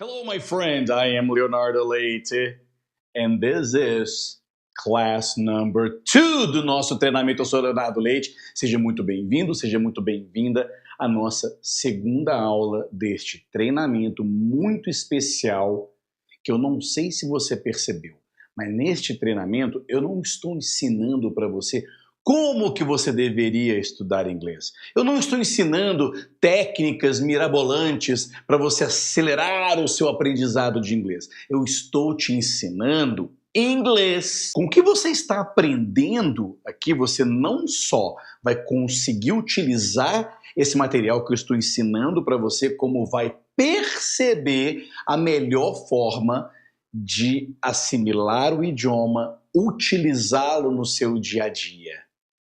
Hello, my friend. I am Leonardo Leite, and this is class number 2 do nosso treinamento. Eu sou Leonardo Leite. Seja muito bem-vindo, seja muito bem-vinda à nossa segunda aula deste treinamento muito especial, que eu não sei se você percebeu, mas neste treinamento eu não estou ensinando para você como que você deveria estudar inglês. Eu não estou ensinando técnicas mirabolantes para você acelerar o seu aprendizado de inglês. Eu estou te ensinando inglês. Com o que você está aprendendo aqui, você não só vai conseguir utilizar esse material que eu estou ensinando para você, como vai perceber a melhor forma de assimilar o idioma, utilizá-lo no seu dia a dia,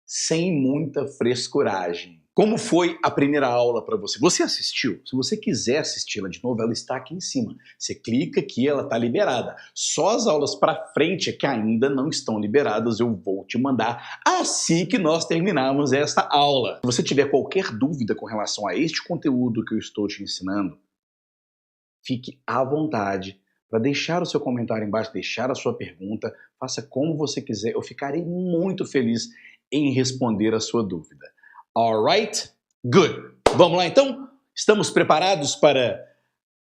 sem muita frescuragem. Como foi a primeira aula para você? Você assistiu? Se você quiser assisti-la de novo, ela está aqui em cima. Você clica aqui, ela está liberada. Só as aulas para frente que ainda não estão liberadas, eu vou te mandar assim que nós terminarmos esta aula. Se você tiver qualquer dúvida com relação a este conteúdo que eu estou te ensinando, fique à vontade para deixar o seu comentário embaixo, deixar a sua pergunta, faça como você quiser. Eu ficarei muito feliz em responder a sua dúvida. Alright? Good. Vamos lá então? Estamos preparados para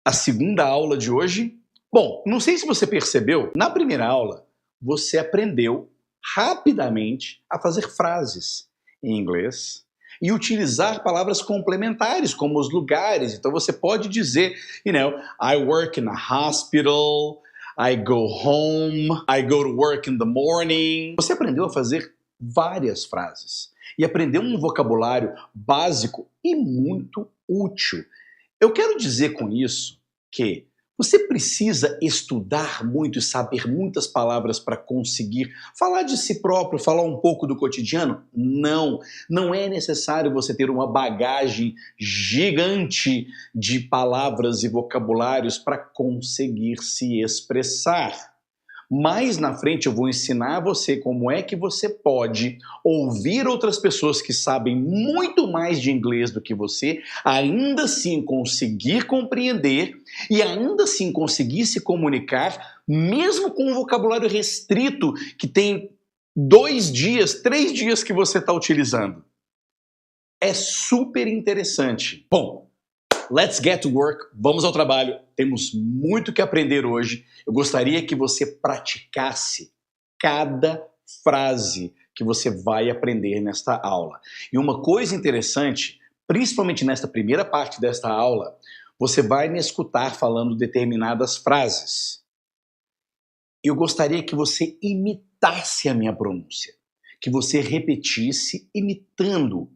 a segunda aula de hoje? Bom, não sei se você percebeu, na primeira aula você aprendeu rapidamente a fazer frases em inglês e utilizar palavras complementares, como os lugares. Então você pode dizer, I work in a hospital, I go home, I go to work in the morning. Você aprendeu a fazer várias frases e aprendeu um vocabulário básico e muito útil. Eu quero dizer com isso que você precisa estudar muito e saber muitas palavras para conseguir falar de si próprio, falar um pouco do cotidiano? Não, não é necessário você ter uma bagagem gigante de palavras e vocabulários para conseguir se expressar. Mais na frente eu vou ensinar você como é que você pode ouvir outras pessoas que sabem muito mais de inglês do que você, ainda assim conseguir compreender e ainda assim conseguir se comunicar, mesmo com um vocabulário restrito que tem 2 dias, 3 dias que você está utilizando. É super interessante. Bom, let's get to work. Vamos ao trabalho. Temos muito que aprender hoje. Eu gostaria que você praticasse cada frase que você vai aprender nesta aula. E uma coisa interessante, principalmente nesta primeira parte desta aula, você vai me escutar falando determinadas frases. Eu gostaria que você imitasse a minha pronúncia, que você repetisse imitando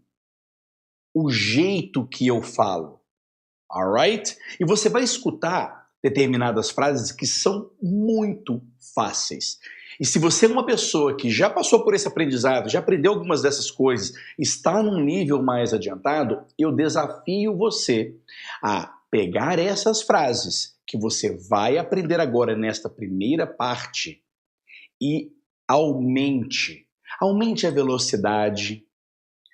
o jeito que eu falo. Alright? E você vai escutar determinadas frases que são muito fáceis. E se você é uma pessoa que já passou por esse aprendizado, já aprendeu algumas dessas coisas, está num nível mais adiantado, eu desafio você a pegar essas frases que você vai aprender agora nesta primeira parte e aumente a velocidade,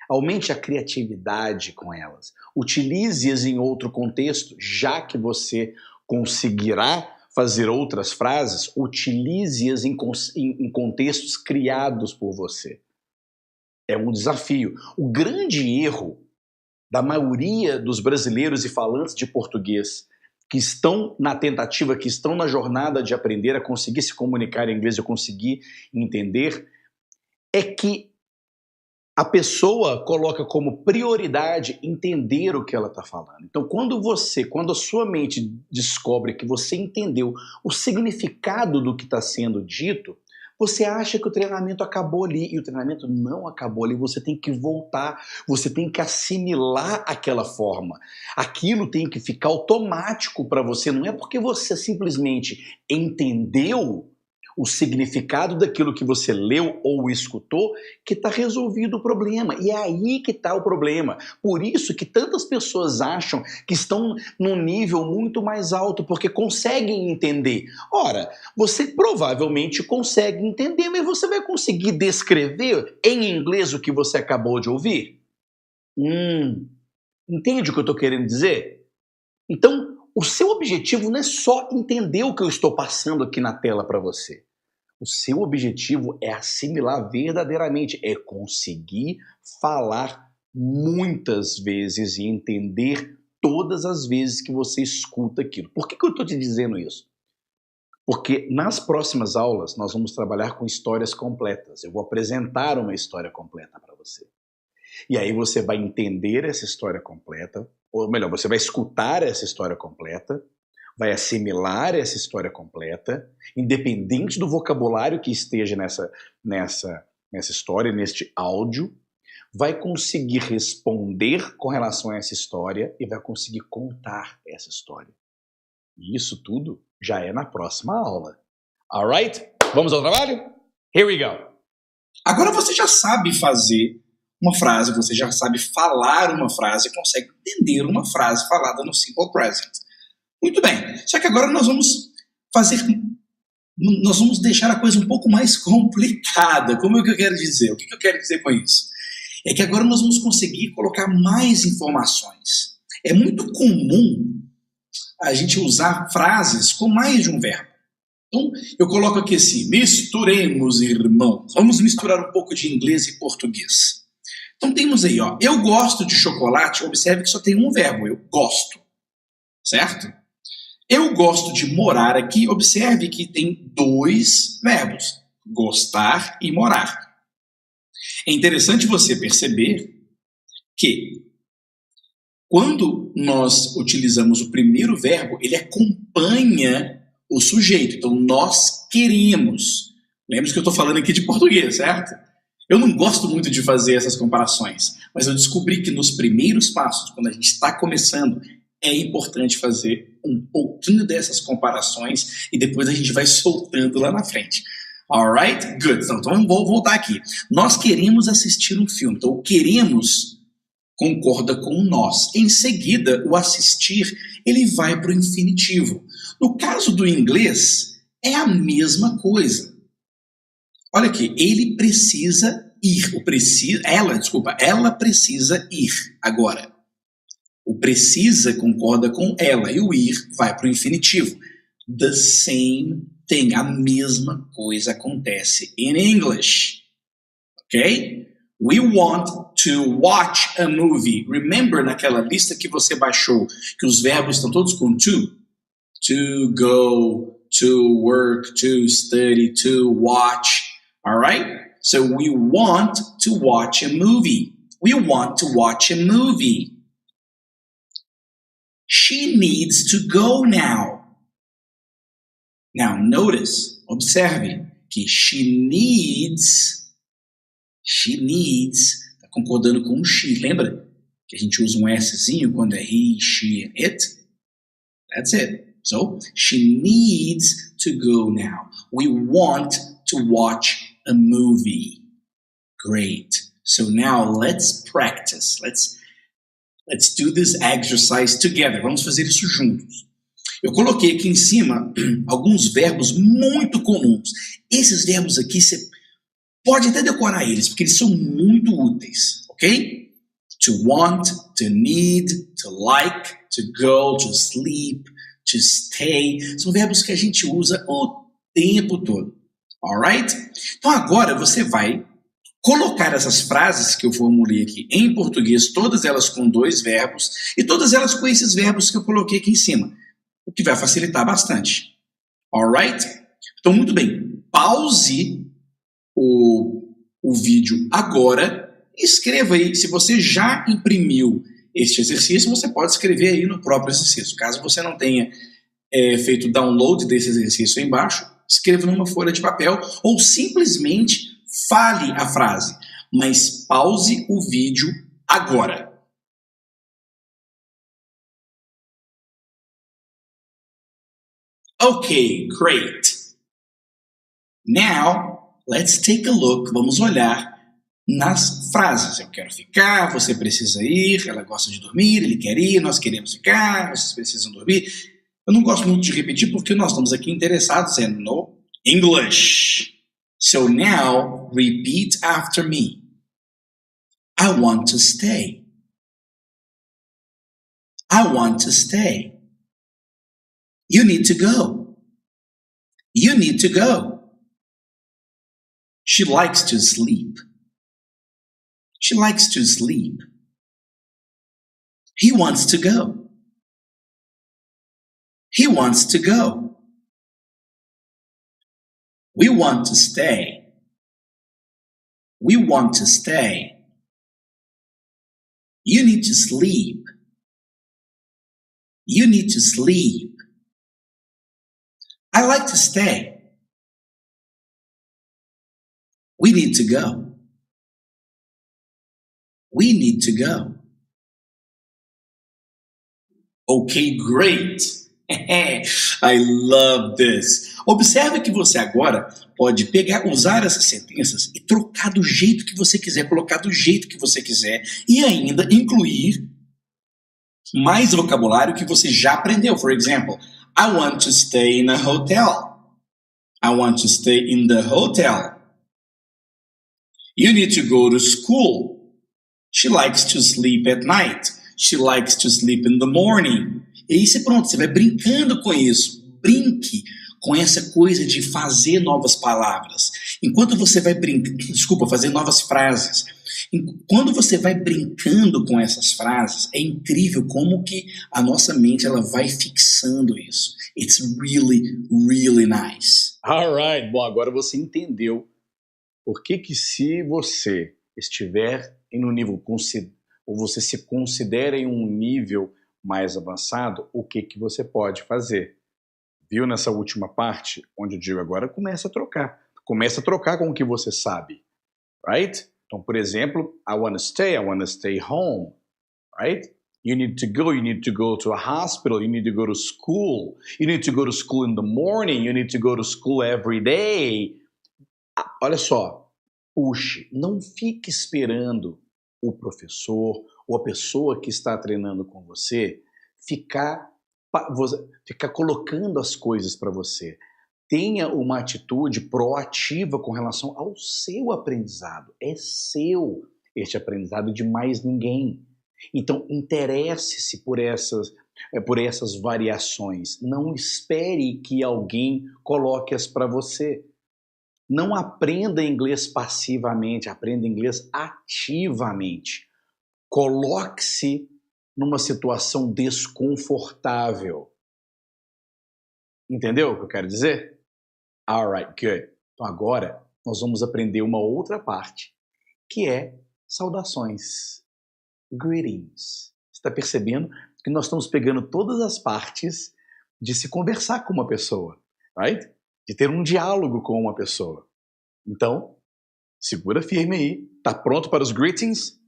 aumente a criatividade com elas. Utilize-as em outro contexto, já que você conseguirá fazer outras frases, utilize-as em contextos criados por você. É um desafio. O grande erro da maioria dos brasileiros e falantes de português que estão na tentativa, que estão na jornada de aprender a conseguir se comunicar em inglês, a conseguir entender, é que a pessoa coloca como prioridade entender o que ela está falando. Então, quando a sua mente descobre que você entendeu o significado do que está sendo dito, você acha que o treinamento acabou ali, e o treinamento não acabou ali, você tem que voltar, você tem que assimilar aquela forma. Aquilo tem que ficar automático para você, não é porque você simplesmente entendeu o significado daquilo que você leu ou escutou, que está resolvido o problema. E é aí que está o problema. Por isso que tantas pessoas acham que estão num nível muito mais alto, porque conseguem entender. Ora, você provavelmente consegue entender, mas você vai conseguir descrever em inglês o que você acabou de ouvir? Entende o que eu estou querendo dizer? Então, o seu objetivo não é só entender o que eu estou passando aqui na tela para você. O seu objetivo é assimilar verdadeiramente, é conseguir falar muitas vezes e entender todas as vezes que você escuta aquilo. Por que eu estou te dizendo isso? Porque nas próximas aulas nós vamos trabalhar com histórias completas. Eu vou apresentar uma história completa para você. E aí você vai entender essa história completa, ou melhor, você vai escutar essa história completa, vai assimilar essa história completa, independente do vocabulário que esteja nessa história, neste áudio, vai conseguir responder com relação a essa história e vai conseguir contar essa história. E isso tudo já é na próxima aula. Alright? Vamos ao trabalho? Here we go! Agora você já sabe fazer uma frase, você já sabe falar uma frase, consegue entender uma frase falada no Simple Present. Muito bem, só que agora nós vamos deixar a coisa um pouco mais complicada. Como é que eu quero dizer? O que eu quero dizer com isso? É que agora nós vamos conseguir colocar mais informações. É muito comum a gente usar frases com mais de um verbo. Então, eu coloco aqui assim, misturemos, irmãos. Vamos misturar um pouco de inglês e português. Então temos aí, ó, eu gosto de chocolate, observe que só tem um verbo, eu gosto, certo? Eu gosto de morar aqui, observe que tem dois verbos, gostar e morar. É interessante você perceber que quando nós utilizamos o primeiro verbo, ele acompanha o sujeito. Então, nós queremos. Lembra que eu estou falando aqui de português, certo? Eu não gosto muito de fazer essas comparações, mas eu descobri que nos primeiros passos, quando a gente está começando, é importante fazer um pouquinho dessas comparações e depois a gente vai soltando lá na frente. Alright? Good. Então, vou voltar aqui. Nós queremos assistir um filme. Então, o queremos concorda com o nós. Em seguida, o assistir, ele vai para o infinitivo. No caso do inglês, é a mesma coisa. Olha aqui, ele precisa ir. Ela precisa ir agora. O precisa concorda com ela e o ir vai para o infinitivo. The same thing, a mesma coisa acontece in English. Ok? We want to watch a movie. Remember naquela lista que você baixou que os verbos estão todos com to? To go, to work, to study, to watch. Alright? So we want to watch a movie. We want to watch a movie. She needs to go now. Now notice, observe que she needs, está concordando com o she. Lembra que a gente usa um Szinho quando é he, she and it? That's it. So, she needs to go now. We want to watch a movie. Great. So now let's practice. Let's do this exercise together. Vamos fazer isso juntos. Eu coloquei aqui em cima alguns verbos muito comuns. Esses verbos aqui você pode até decorar eles, porque eles são muito úteis, ok? To want, to need, to like, to go, to sleep, to stay. São verbos que a gente usa o tempo todo, alright? Então agora você vai colocar essas frases que eu formulei aqui em português, todas elas com dois verbos, e todas elas com esses verbos que eu coloquei aqui em cima, o que vai facilitar bastante, alright? Então muito bem, pause o vídeo agora, escreva aí, se você já imprimiu este exercício, você pode escrever aí no próprio exercício. Caso você não tenha feito download desse exercício aí embaixo, escreva numa folha de papel ou simplesmente fale a frase, mas pause o vídeo agora. Ok, great. Now, let's take a look. Vamos olhar nas frases. Eu quero ficar, você precisa ir, ela gosta de dormir, ele quer ir, nós queremos ficar, vocês precisam dormir. Eu não gosto muito de repetir porque nós estamos aqui interessados no English. So now, repeat after me. I want to stay. I want to stay. You need to go. You need to go. She likes to sleep. She likes to sleep. He wants to go. He wants to go. We want to stay. We want to stay. You need to sleep. You need to sleep. I like to stay. We need to go. We need to go. Okay, great. I love this. Observe que você agora pode usar essas sentenças e trocar do jeito que você quiser, colocar do jeito que você quiser e ainda incluir mais vocabulário que você já aprendeu. For example, I want to stay in a hotel. I want to stay in the hotel. You need to go to school. She likes to sleep at night. She likes to sleep in the morning. E aí você pronto, você vai brincando com isso. Brinque com essa coisa de fazer novas palavras. Enquanto você vai fazer novas frases. Quando você vai brincando com essas frases, é incrível como que a nossa mente ela vai fixando isso. It's really, really nice. Alright, bom, agora você entendeu por que se você estiver em um nível, ou você se considera em um nível mais avançado, o que você pode fazer. Viu nessa última parte, onde o Diego agora começa a trocar. Começa a trocar com o que você sabe, right? Então, por exemplo, I want to stay home, right? You need to go to a hospital, you need to go to school, you need to go to school in the morning, you need to go to school every day. Olha só, puxe, não fique esperando o professor ou a pessoa que está treinando com você ficar colocando as coisas para você. Tenha uma atitude proativa com relação ao seu aprendizado. É seu este aprendizado de mais ninguém. Então, interesse-se por essas variações. Não espere que alguém coloque-as para você. Não aprenda inglês passivamente, aprenda inglês ativamente. Coloque-se numa situação desconfortável. Entendeu o que eu quero dizer? Alright, good. Então agora nós vamos aprender uma outra parte, que é saudações. Greetings. Você está percebendo que nós estamos pegando todas as partes de se conversar com uma pessoa, right? De ter um diálogo com uma pessoa. Então, segura firme aí. Tá pronto para os greetings?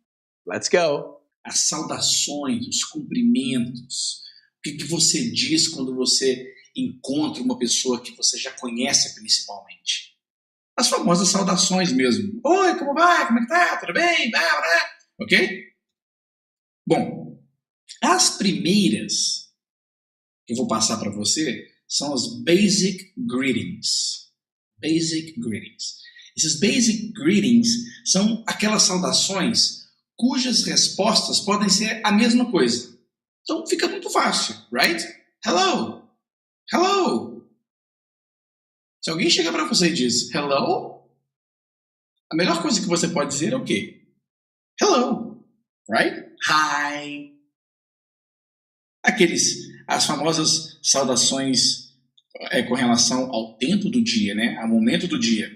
Let's go! As saudações, os cumprimentos. O que você diz quando você encontra uma pessoa que você já conhece principalmente? As famosas saudações mesmo. Oi, como vai? Como é que tá? Tudo bem? Ok? Bom, as primeiras que eu vou passar para você são as basic greetings. Basic greetings. Esses basic greetings são aquelas saudações cujas respostas podem ser a mesma coisa. Então fica muito fácil, right? Hello. Hello. Se alguém chega para você e diz hello, a melhor coisa que você pode dizer é o quê? Hello. Right? Hi. As famosas saudações com relação ao tempo do dia, né? Ao momento do dia.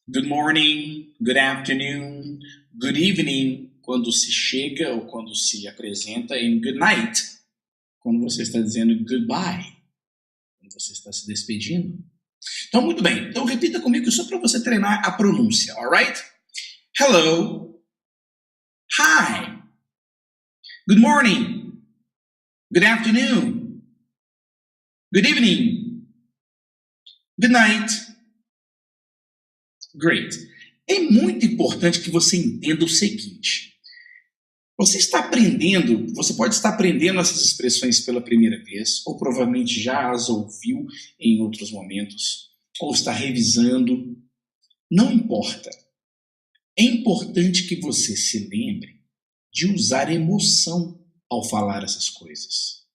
Good morning, good afternoon, good evening, quando se chega ou quando se apresenta, e good night, quando você está dizendo goodbye, quando você está se despedindo. Então, muito bem. Então, repita comigo só para você treinar a pronúncia, alright? Hello. Hi. Good morning. Good afternoon. Good evening. Good night. Great. É muito importante que você entenda o seguinte. Você pode estar aprendendo essas expressões pela primeira vez, ou provavelmente já as ouviu em outros momentos, ou está revisando. Não importa. É importante que você se lembre de usar emoção ao falar essas coisas.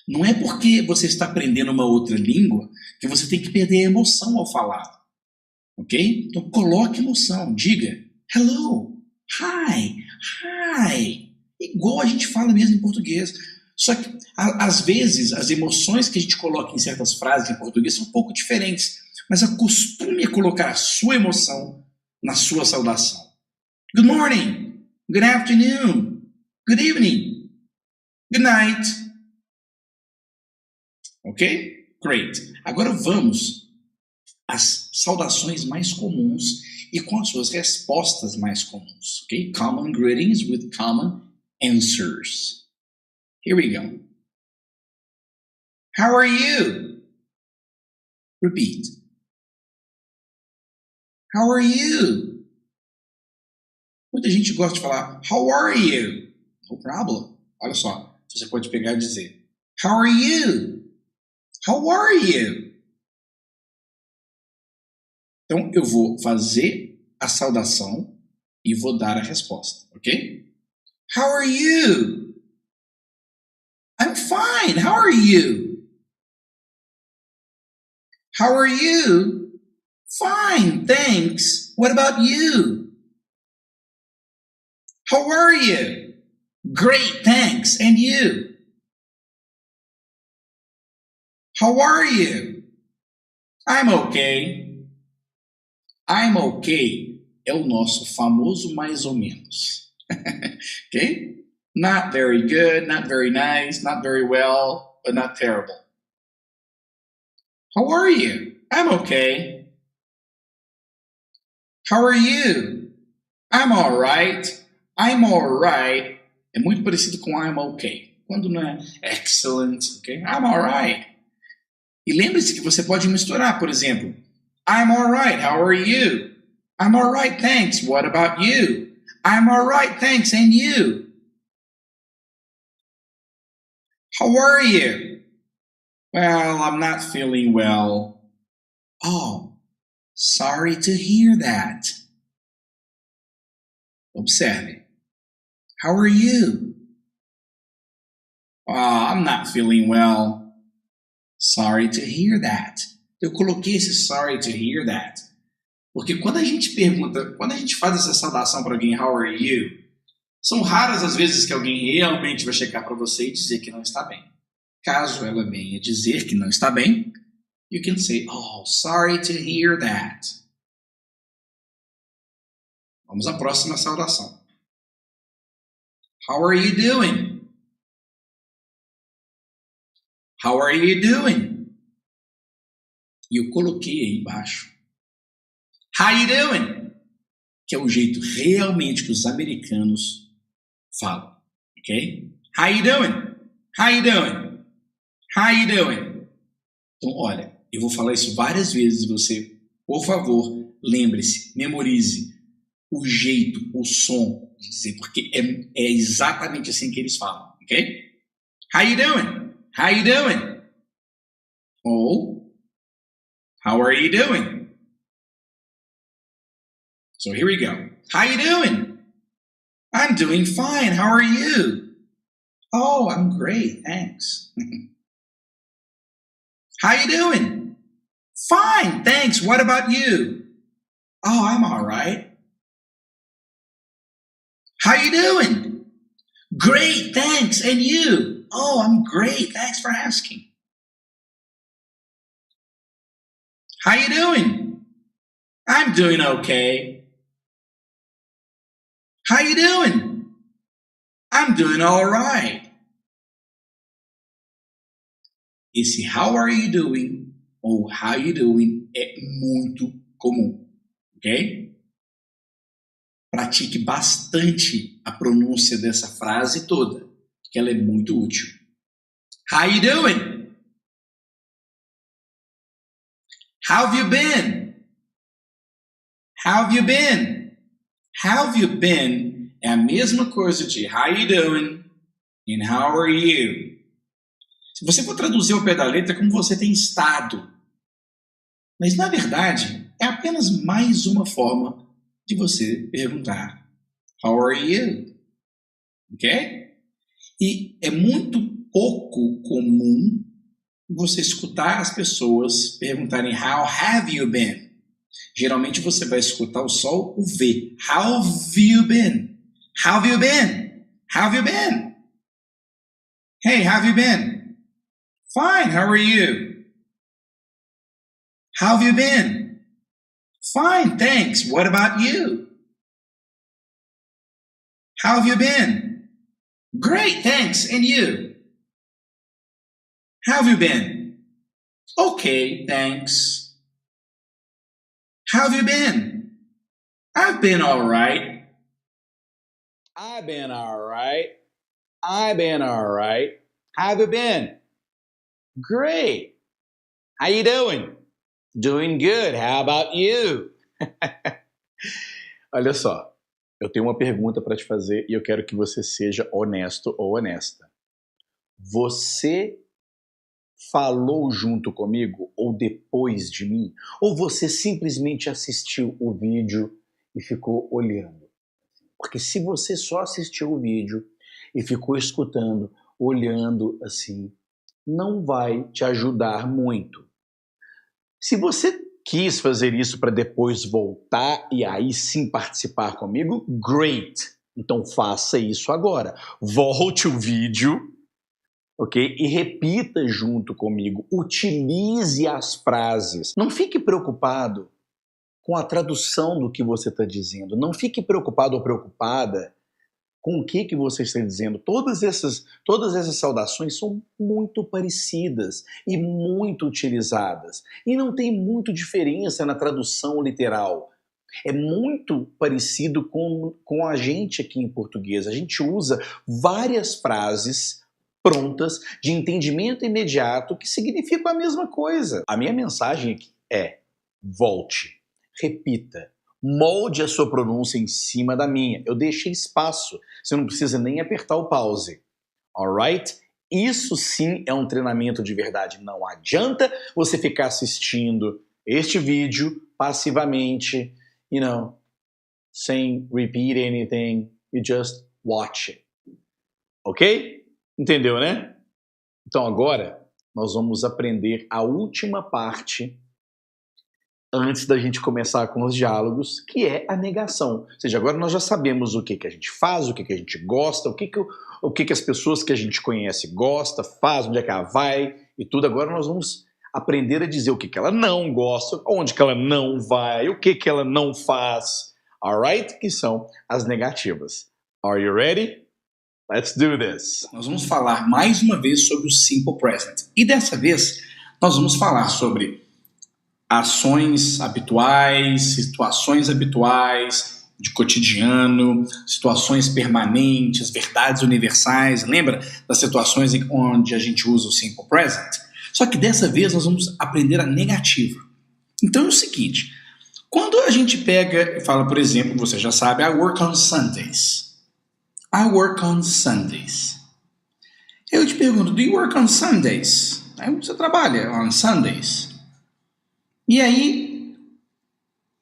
Não é porque você está aprendendo uma outra língua que você tem que perder a emoção ao falar. Ok? Então coloque emoção, diga hello, hi, hi. Igual a gente fala mesmo em português. Só que, às vezes, as emoções que a gente coloca em certas frases em português são um pouco diferentes. Mas acostume a colocar a sua emoção na sua saudação. Good morning, good afternoon, good evening, good night. Ok? Great. Agora vamos às saudações mais comuns e com as suas respostas mais comuns. Ok? Common greetings with common answers. Here we go. How are you? Repeat. How are you? Muita gente gosta de falar, how are you? No problem. Olha só, você pode pegar e dizer, how are you? How are you? Então, eu vou fazer a saudação e vou dar a resposta, ok? How are you? I'm fine. How are you? How are you? Fine, thanks. What about you? How are you? Great, thanks. And you? How are you? I'm okay. I'm okay é o nosso famoso mais ou menos. Ok? Not very good, not very nice, not very well, but not terrible. How are you? I'm okay. How are you? I'm all right. I'm all right. É muito parecido com I'm okay. Quando não é excellent, ok? I'm all right. E lembre-se que você pode misturar, por exemplo, I'm all right. How are you? I'm all right, thanks. What about you? I'm all right, thanks. And you? How are you? Well, I'm not feeling well. Oh, sorry to hear that. Observe. How are you? Oh, I'm not feeling well. Sorry to hear that. Eu coloquei esse sorry to hear that porque quando a gente pergunta, quando a gente faz essa saudação para alguém, how are you? São raras as vezes que alguém realmente vai chegar para você e dizer que não está bem. Caso ela venha dizer que não está bem, you can say, oh, sorry to hear that. Vamos à próxima saudação. How are you doing? How are you doing? E eu coloquei aí embaixo. How you doing? Que é o jeito realmente que os americanos falam, ok? How you doing? How you doing? How you doing? Então, olha, eu vou falar isso várias vezes. Você, por favor, lembre-se, memorize o jeito, o som de dizer, porque é exatamente assim que eles falam, ok? How you doing? How you doing? Ou, how are you doing? So here we go. How you doing? I'm doing fine. How are you? Oh, I'm great. Thanks. How you doing? Fine. Thanks. What about you? Oh, I'm all right. How you doing? Great. Thanks. And you? Oh, I'm great. Thanks for asking. How you doing? I'm doing okay. How you doing? I'm doing all right. Esse how are you doing ou how you doing é muito comum, ok? Pratique bastante a pronúncia dessa frase toda, que ela é muito útil. How you doing? How have you been? How have you been? How have you been é a mesma coisa de how you doing and how are you. Se você for traduzir ao pé da letra, é como você tem estado. Mas, na verdade, é apenas mais uma forma de você perguntar how are you? Ok? E é muito pouco comum você escutar as pessoas perguntarem How have you been? Geralmente você vai escutar só o V. How have you been? How have you been? How have you been? Hey, how have you been? Fine, how are you? How have you been? Fine, thanks. What about you? How have you been? Great, thanks. And you? How have you been? Okay, thanks. How have you been? I've been all right. I've been all right. I've been all right. How have you been? Great. How you doing? Doing good. How about you? Olha só, eu tenho uma pergunta para te fazer e eu quero que você seja honesto ou honesta. Você falou junto comigo ou depois de mim? Ou você simplesmente assistiu o vídeo e ficou olhando? Porque se você só assistiu o vídeo e ficou escutando, olhando assim, não vai te ajudar muito. Se você quis fazer isso para depois voltar e aí sim participar comigo, great! Então faça isso agora. Volte o vídeo, ok? E repita junto comigo. Utilize as frases. Não fique preocupado com a tradução do que você está dizendo. Não fique preocupado ou preocupada com o que você está dizendo. Todas essas saudações são muito parecidas e muito utilizadas. E não tem muito diferença na tradução literal. É muito parecido com a gente aqui em português. A gente usa várias frases prontas de entendimento imediato que significam a mesma coisa. A minha mensagem aqui é: volte, repita, molde a sua pronúncia em cima da minha. Eu deixei espaço, você não precisa nem apertar o pause. Alright? Isso sim é um treinamento de verdade. Não adianta você ficar assistindo este vídeo passivamente, sem repeat anything, you just watch it. Ok? Entendeu, né? Então agora nós vamos aprender a última parte antes da gente começar com os diálogos, que é a negação. Ou seja, agora nós já sabemos o que a gente faz, o que a gente gosta, o que as pessoas que a gente conhece gosta, faz, onde é que ela vai e tudo. Agora nós vamos aprender a dizer o que ela não gosta, onde que ela não vai, o que ela não faz. Alright? Que são as negativas. Are you ready? Let's do this. Nós vamos falar mais uma vez sobre o Simple Present. E dessa vez nós vamos falar sobre ações habituais, situações habituais de cotidiano, situações permanentes, verdades universais. Lembra das situações onde a gente usa o Simple Present? Só que dessa vez nós vamos aprender a negativa. Então é o seguinte, quando a gente pega e fala, por exemplo, você já sabe, I work on Sundays. I work on Sundays. Eu te pergunto, do you work on Sundays? Aí você trabalha on Sundays. E aí,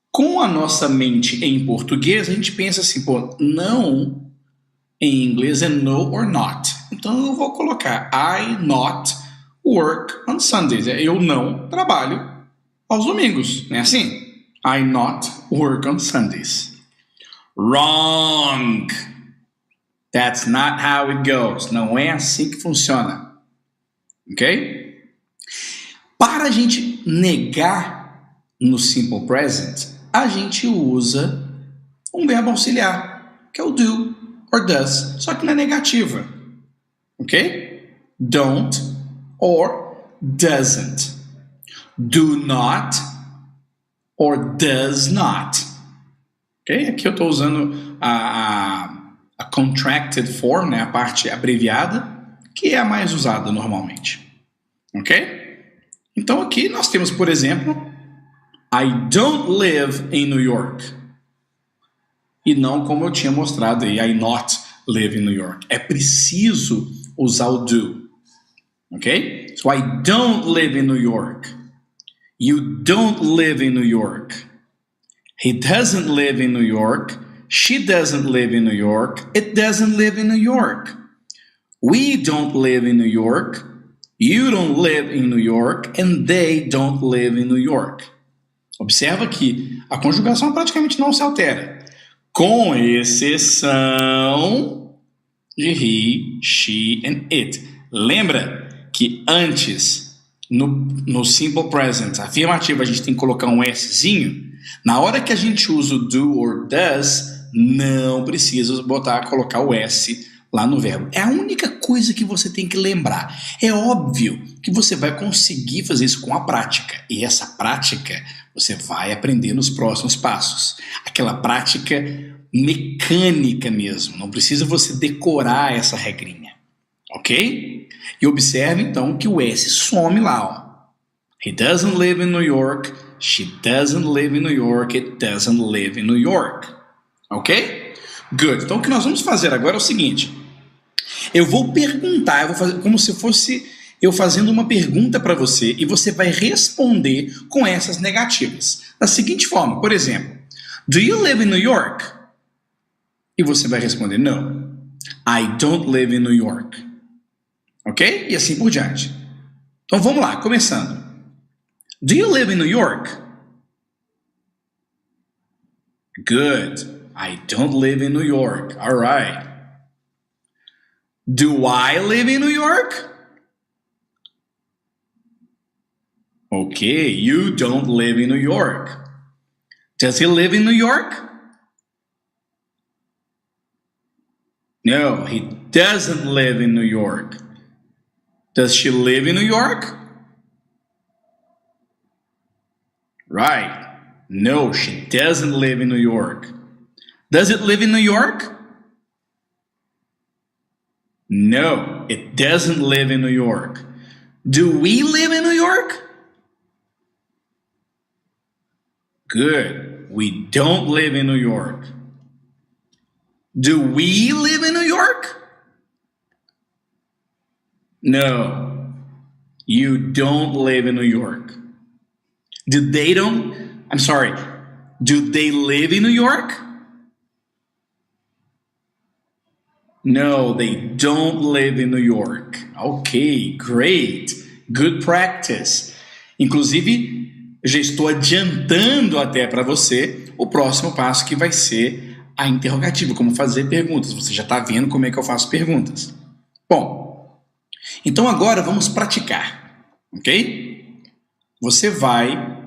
com a nossa mente em português, a gente pensa assim, não em inglês é no or not. Então eu vou colocar I not work on Sundays. Eu não trabalho aos domingos, não é assim? I not work on Sundays. Wrong! That's not how it goes. Não é assim que funciona. Ok? Para a gente negar no Simple Present, a gente usa um verbo auxiliar, que é o do or does, só que na negativa. Ok? Don't or doesn't. Do not or does not. Ok? Aqui eu estou usando a contracted form, né? A parte abreviada, que é a mais usada normalmente. Ok? Então aqui nós temos, por exemplo, I don't live in New York. E não como eu tinha mostrado aí, I not live in New York. É preciso usar o do. Ok? So I don't live in New York. You don't live in New York. He doesn't live in New York. She doesn't live in New York. It doesn't live in New York. We don't live in New York. You don't live in New York. And they don't live in New York. Observa que a conjugação praticamente não se altera, com exceção de he, she and it. Lembra que antes, no simple present afirmativo, a gente tem que colocar um Szinho. Na hora que a gente usa o do or does, não precisa colocar o S lá no verbo. É a única coisa que você tem que lembrar. É óbvio que você vai conseguir fazer isso com a prática. E essa prática você vai aprender nos próximos passos. Aquela prática mecânica mesmo. Não precisa você decorar essa regrinha. Ok? E observe então que o S some lá. Ó. He doesn't live in New York. She doesn't live in New York. It doesn't live in New York. Ok? Good. Então o que nós vamos fazer agora é o seguinte. Eu vou perguntar, eu vou fazer como se fosse eu fazendo uma pergunta para você e você vai responder com essas negativas. Da seguinte forma, por exemplo, do you live in New York? E você vai responder, no, I don't live in New York. Ok? E assim por diante. Então vamos lá, começando. Do you live in New York? Good. I don't live in New York. All right. Do I live in New York? Okay, you don't live in New York. Does he live in New York? No, he doesn't live in New York. Does she live in New York? Right. No, she doesn't live in New York. Does it live in New York? No, it doesn't live in New York. Do we live in New York? Good. We don't live in New York. Do we live in New York? No, you don't live in New York. Do they live in New York? No, they don't live in New York. Ok, great. Good practice. Inclusive, já estou adiantando até para você o próximo passo que vai ser a interrogativa, como fazer perguntas. Você já está vendo como é que eu faço perguntas. Bom, então agora vamos praticar, ok? Você vai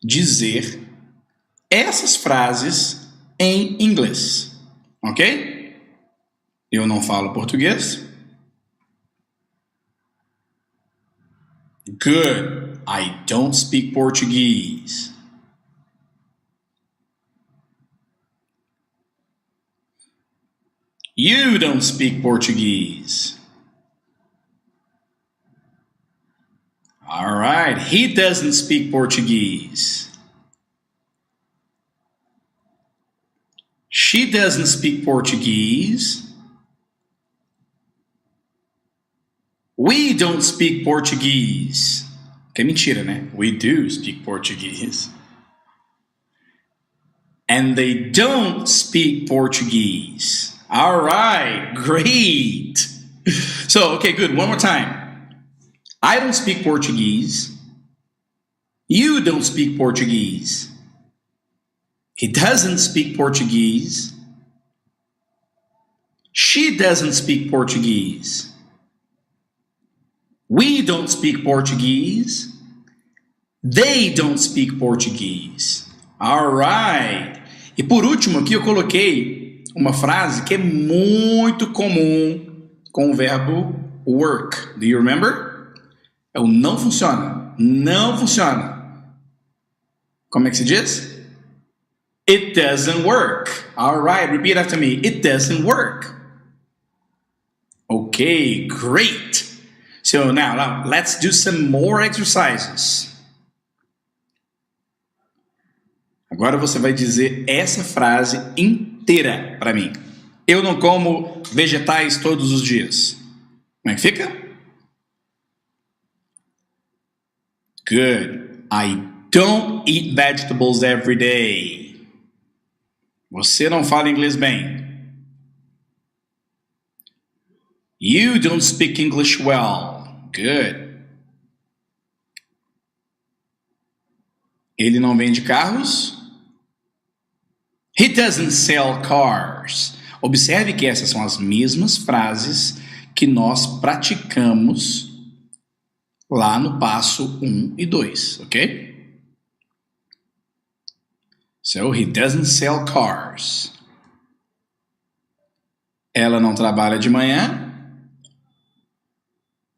dizer essas frases em inglês, ok? Eu não falo português. Good. I don't speak Portuguese. You don't speak Portuguese. All right. He doesn't speak Portuguese. She doesn't speak Portuguese. We don't speak Portuguese. Que é mentira, né? We do speak Portuguese. And they don't speak Portuguese. All right, great. So, okay, good. One more time. I don't speak Portuguese. You don't speak Portuguese. He doesn't speak Portuguese. She doesn't speak Portuguese. We don't speak Portuguese. They don't speak Portuguese. All right. E por último aqui eu coloquei uma frase que é muito comum com o verbo work. Do you remember? É o não funciona. Não funciona. Como é que se diz? It doesn't work. All right. Repeat after me. It doesn't work. Okay, great. So now let's do some more exercises. Agora você vai dizer essa frase inteira para mim. Eu não como vegetais todos os dias. Como é que fica? Good. I don't eat vegetables every day. Você não fala inglês bem. You don't speak English well. Good. Ele não vende carros? He doesn't sell cars. Observe que essas são as mesmas frases que nós praticamos lá no passo 1 e 2, ok? So, he doesn't sell cars. Ela não trabalha de manhã?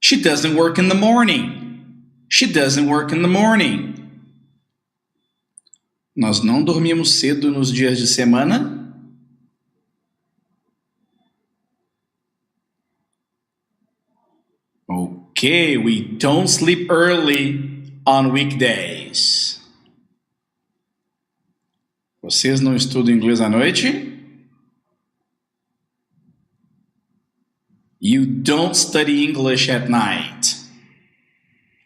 She doesn't work in the morning. She doesn't work in the morning. Nós não dormimos cedo nos dias de semana? Okay, we don't sleep early on weekdays. Vocês não estudam inglês à noite? You don't study English at night.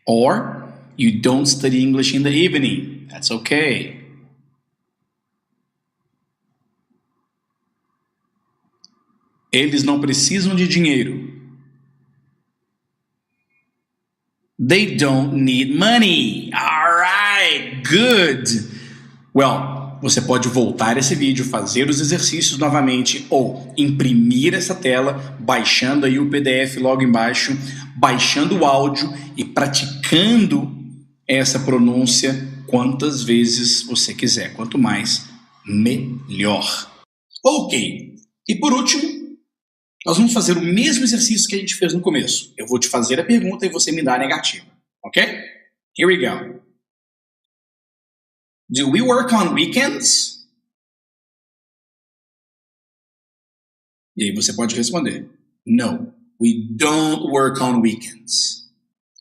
Or, you don't study English in the evening. That's okay. Eles não precisam de dinheiro. They don't need money. All right, good. Well, você pode voltar esse vídeo, fazer os exercícios novamente ou imprimir essa tela, baixando aí o PDF logo embaixo, baixando o áudio e praticando essa pronúncia quantas vezes você quiser. Quanto mais, melhor. Ok. E por último, nós vamos fazer o mesmo exercício que a gente fez no começo. Eu vou te fazer a pergunta e você me dá a negativa. Ok? Here we go. Do we work on weekends? E aí você pode responder. No, we don't work on weekends.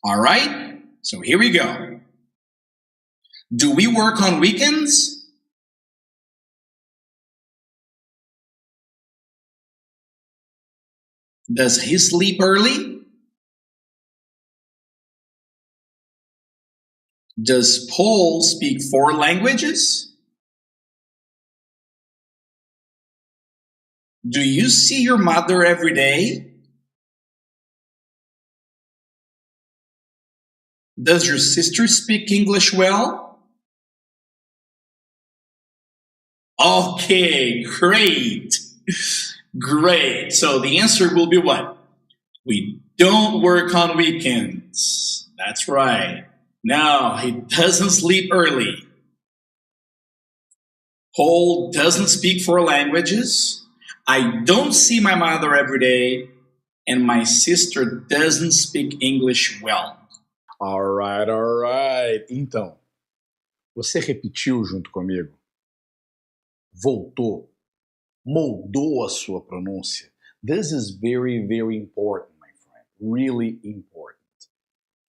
All right? So here we go. Do we work on weekends? Does he sleep early? Does Paul speak 4 languages? Do you see your mother every day? Does your sister speak English well? Okay, great. Great. So the answer will be what? We don't work on weekends. That's right. No, he doesn't sleep early. Paul doesn't speak 4 languages. I don't see my mother every day. And my sister doesn't speak English well. All right. Então, você repetiu junto comigo? Voltou? Moldou a sua pronúncia? This is very, very important, my friend. Really important.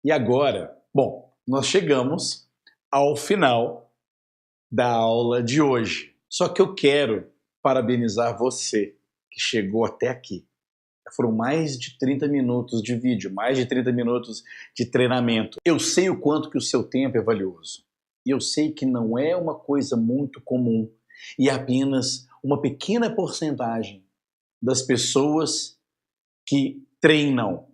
E agora, bom, nós chegamos ao final da aula de hoje. Só que eu quero parabenizar você que chegou até aqui. Foram mais de 30 minutos de vídeo, mais de 30 minutos de treinamento. Eu sei o quanto que o seu tempo é valioso. E eu sei que não é uma coisa muito comum e apenas uma pequena porcentagem das pessoas que treinam,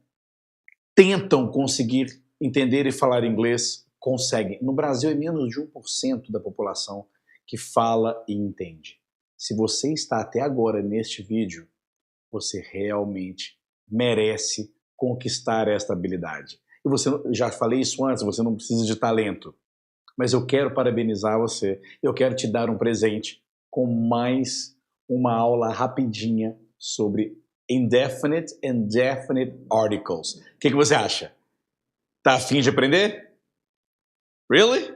tentam conseguir entender e falar inglês, conseguem. No Brasil é menos de 1% da população que fala e entende. Se você está até agora neste vídeo, você realmente merece conquistar esta habilidade. E você, já falei isso antes, você não precisa de talento. Mas eu quero parabenizar você, eu quero te dar um presente com mais uma aula rapidinha sobre indefinite and definite articles. O que você acha? Tá a fim de aprender? Really?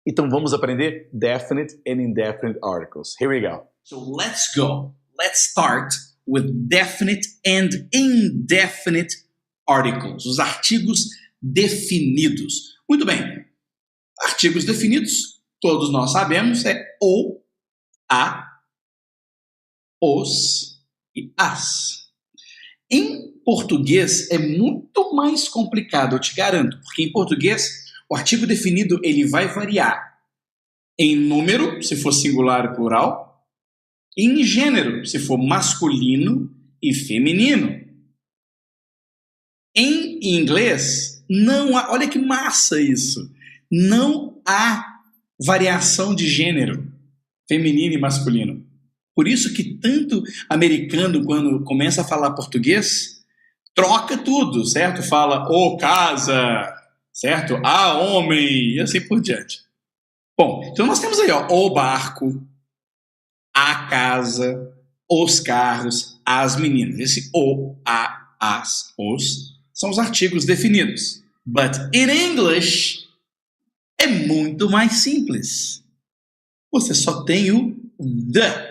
Então vamos aprender definite and indefinite articles. Here we go. So let's go. Let's start with definite and indefinite articles. Os artigos definidos. Muito bem. Artigos definidos, todos nós sabemos, é o, a, os e as. Em português é muito mais complicado, eu te garanto, porque em português o artigo definido ele vai variar em número, se for singular e plural, e em gênero, se for masculino e feminino. Em inglês, não há, olha que massa isso, não há variação de gênero, feminino e masculino. Por isso que tanto americano, quando começa a falar português, troca tudo, certo? Fala o casa, certo? A homem, e assim por diante. Bom, então nós temos aí, ó, o barco, a casa, os carros, as meninas. Esse o, a, as, os são os artigos definidos. But in English é muito mais simples. Você só tem o the.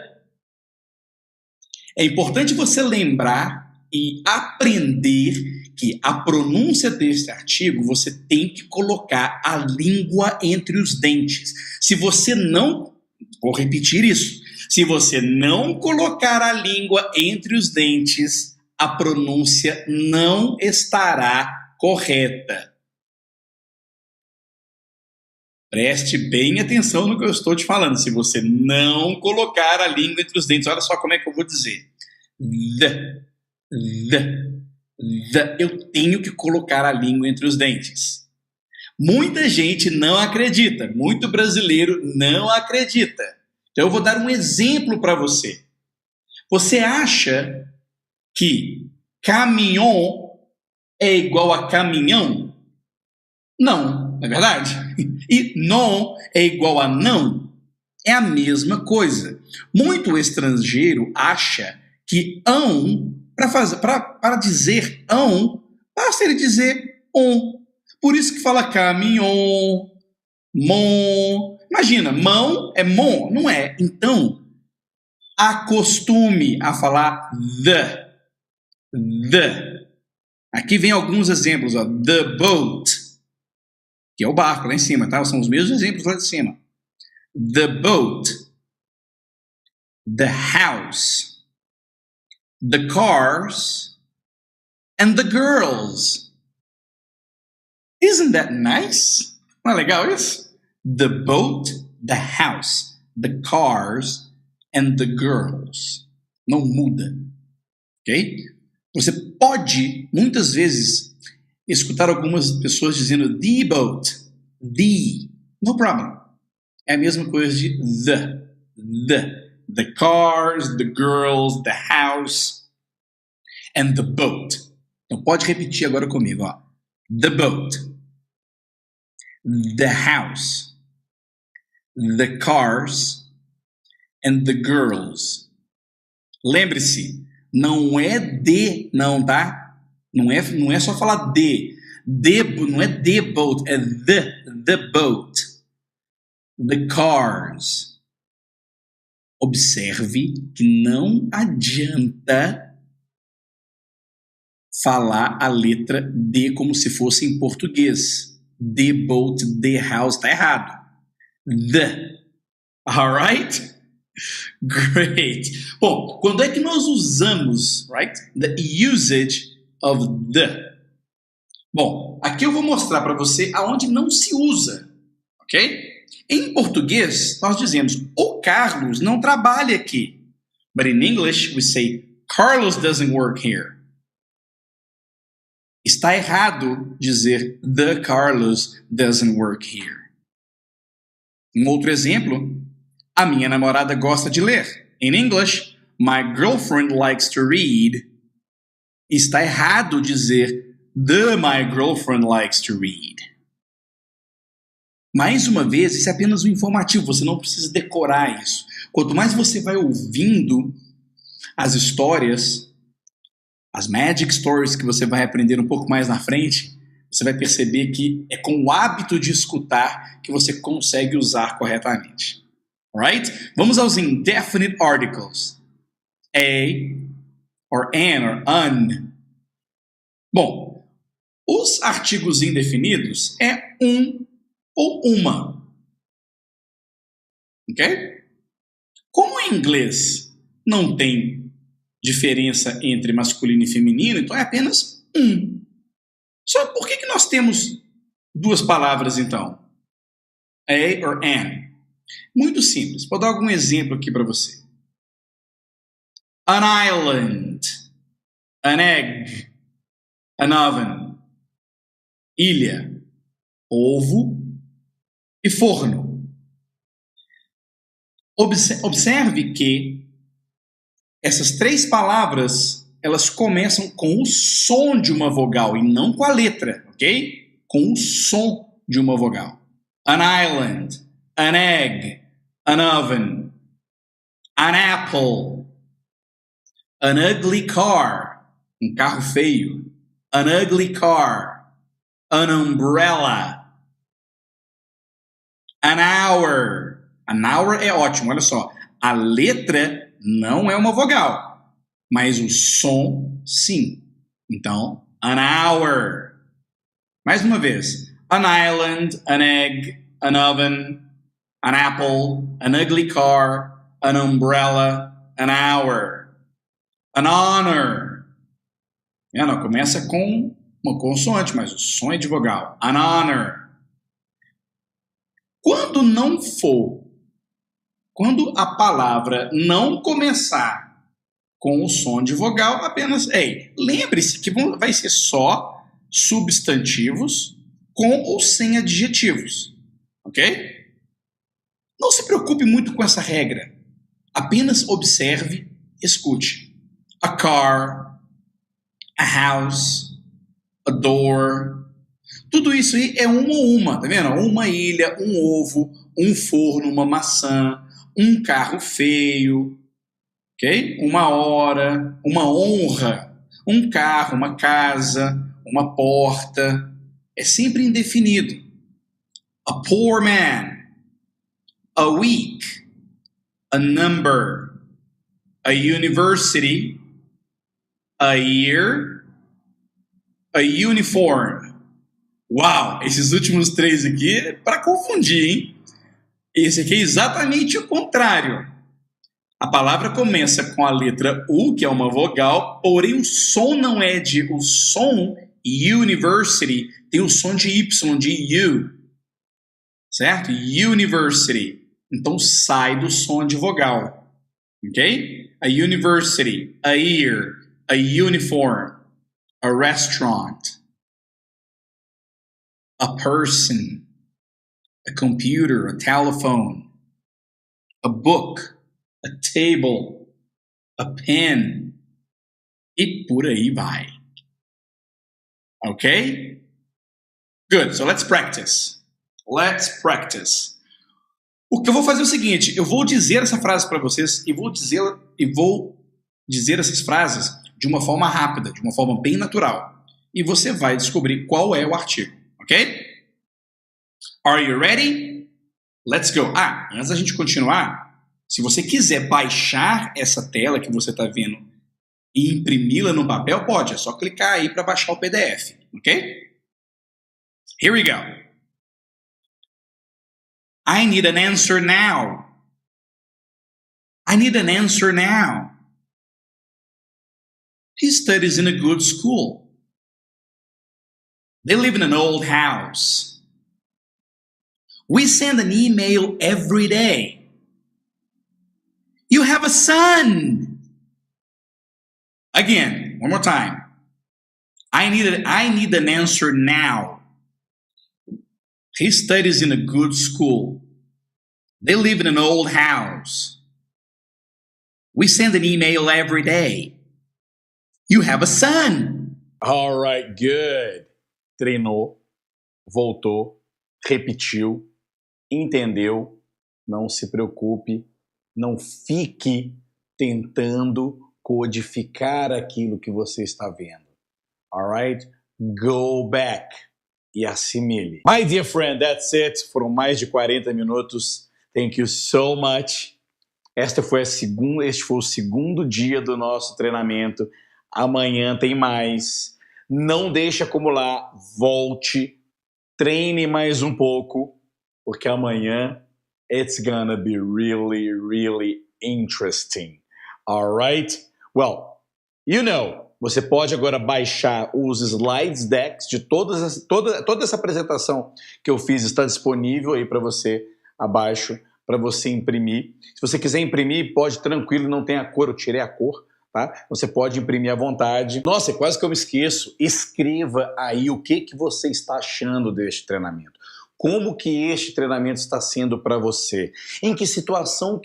É importante você lembrar e aprender que a pronúncia deste artigo você tem que colocar a língua entre os dentes. Se você não, vou repetir isso, se você não colocar a língua entre os dentes, a pronúncia não estará correta. Preste bem atenção no que eu estou te falando. Se você não colocar a língua entre os dentes, olha só como é que eu vou dizer. The. Eu tenho que colocar a língua entre os dentes. Muita gente não acredita. Muito brasileiro não acredita. Então eu vou dar um exemplo para você. Você acha que caminhão é igual a caminhão? Não, não é verdade? E non é igual a não? É a mesma coisa. Muito estrangeiro acha que para dizer basta ele dizer on. Por isso que fala caminhão, mon. Imagina, mão é mon, não é? Então, acostume a falar the. Aqui vem alguns exemplos, ó. The boat, que é o barco lá em cima, tá? São os mesmos exemplos lá de cima. The boat, the house, the cars, and the girls. Isn't that nice? Não é legal isso? The boat, the house, the cars, and the girls. Não muda. Ok? Você pode, muitas vezes, escutar algumas pessoas dizendo the boat, the. No problem. É a mesma coisa de the cars, the girls, the house, and the boat. Então pode repetir agora comigo, ó. The boat, the house, the cars, and the girls. Lembre-se, não é de, não, tá? Não é só falar de. Não é the boat, é the boat. The cars. Observe que não adianta falar a letra D como se fosse em português. The boat, the house, tá errado. The. Alright? Great. Bom, quando é que nós usamos, right? The usage of the. Bom, aqui eu vou mostrar para você aonde não se usa, ok? Em português, nós dizemos, o Carlos não trabalha aqui. But in English, we say, Carlos doesn't work here. Está errado dizer, the Carlos doesn't work here. Um outro exemplo, a minha namorada gosta de ler. In English, my girlfriend likes to read. Está errado dizer, my girlfriend likes to read. Mais uma vez, isso é apenas um informativo, você não precisa decorar isso. Quanto mais você vai ouvindo as histórias, as magic stories que você vai aprender um pouco mais na frente, você vai perceber que é com o hábito de escutar que você consegue usar corretamente. Alright? Vamos aos indefinite articles. A, or an, or un. Bom, os artigos indefinidos é um ou uma. Ok? Como em inglês não tem diferença entre masculino e feminino, então é apenas um. Só por que nós temos duas palavras, então? A or an? Muito simples. Vou dar algum exemplo aqui para você. An island, an egg, an oven. Ilha, ovo e forno. Observe que essas três palavras, elas começam com o som de uma vogal e não com a letra, ok? Com o som de uma vogal. An island, an egg, an oven, an apple, an ugly car, um carro feio, an ugly car, an umbrella, an hour. An hour é ótimo, olha só. A letra não é uma vogal, mas o som, sim. Então, an hour. Mais uma vez. An island, an egg, an oven, an apple, an ugly car, an umbrella, an hour. An honor. Não, começa com uma consoante, mas o som é de vogal. An honor. Quando a palavra não começar com o som de vogal, apenas, lembre-se que vai ser só substantivos com ou sem adjetivos, ok? Não se preocupe muito com essa regra. Apenas observe, escute. A car, a house, a door. Tudo isso aí é uma, tá vendo? Uma ilha, um ovo, um forno, uma maçã, um carro feio, ok? Uma hora, uma honra, um carro, uma casa, uma porta. É sempre indefinido. A poor man, a week, a number, a university, a year, a uniform. Uau, esses últimos três aqui é para confundir, hein? Esse aqui é exatamente o contrário. A palavra começa com a letra U, que é uma vogal, porém o som não é de... O som, university, tem o som de Y, de U. Certo? University. Então sai do som de vogal. Ok? A university, a year, a uniform, a restaurant, a person, a computer, a telephone, a book, a table, a pen, e por aí vai. Okay? Good, so let's practice. Let's practice. O que eu vou fazer é o seguinte, eu vou dizer essa frase para vocês e vou dizer essas frases de uma forma rápida, de uma forma bem natural. E você vai descobrir qual é o artigo, ok? Are you ready? Let's go. Antes da gente continuar, se você quiser baixar essa tela que você está vendo e imprimi-la no papel, pode. É só clicar aí para baixar o PDF, ok? Here we go. I need an answer now. I need an answer now. He studies in a good school. They live in an old house. We send an email every day. You have a son. Again, one more time. I need an answer now. He studies in a good school. They live in an old house. We send an email every day. You have a son. All right, good. Treinou, voltou, repetiu, entendeu. Não se preocupe, não fique tentando codificar aquilo que você está vendo. All right? Go back e assimile. My dear friend, that's it. Foram mais de 40 minutos. Thank you so much. Este foi o segundo dia do nosso treinamento. Amanhã tem mais. Não deixe acumular. Volte. Treine mais um pouco. Porque amanhã it's gonna be really, really interesting. Alright? Well, you know, você pode agora baixar os slides decks de toda essa apresentação que eu fiz. Está disponível aí para você abaixo, para você imprimir. Se você quiser imprimir, pode tranquilo, não tem a cor, eu tirei a cor tá? Você pode imprimir à vontade. Nossa, quase que eu me esqueço. Escreva aí o que você está achando deste treinamento. Como que este treinamento está sendo para você? Em que situação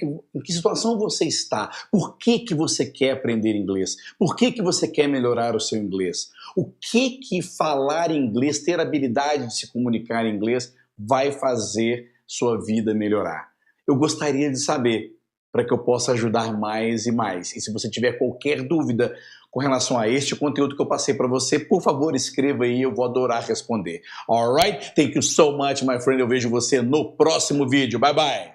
você está? Por que você quer aprender inglês? Por que você quer melhorar o seu inglês? O que falar inglês, ter habilidade de se comunicar em inglês vai fazer sua vida melhorar? Eu gostaria de saber, para que eu possa ajudar mais e mais. E se você tiver qualquer dúvida com relação a este conteúdo que eu passei para você, por favor, escreva aí, eu vou adorar responder. Alright? Thank you so much, my friend. Eu vejo você no próximo vídeo. Bye, bye!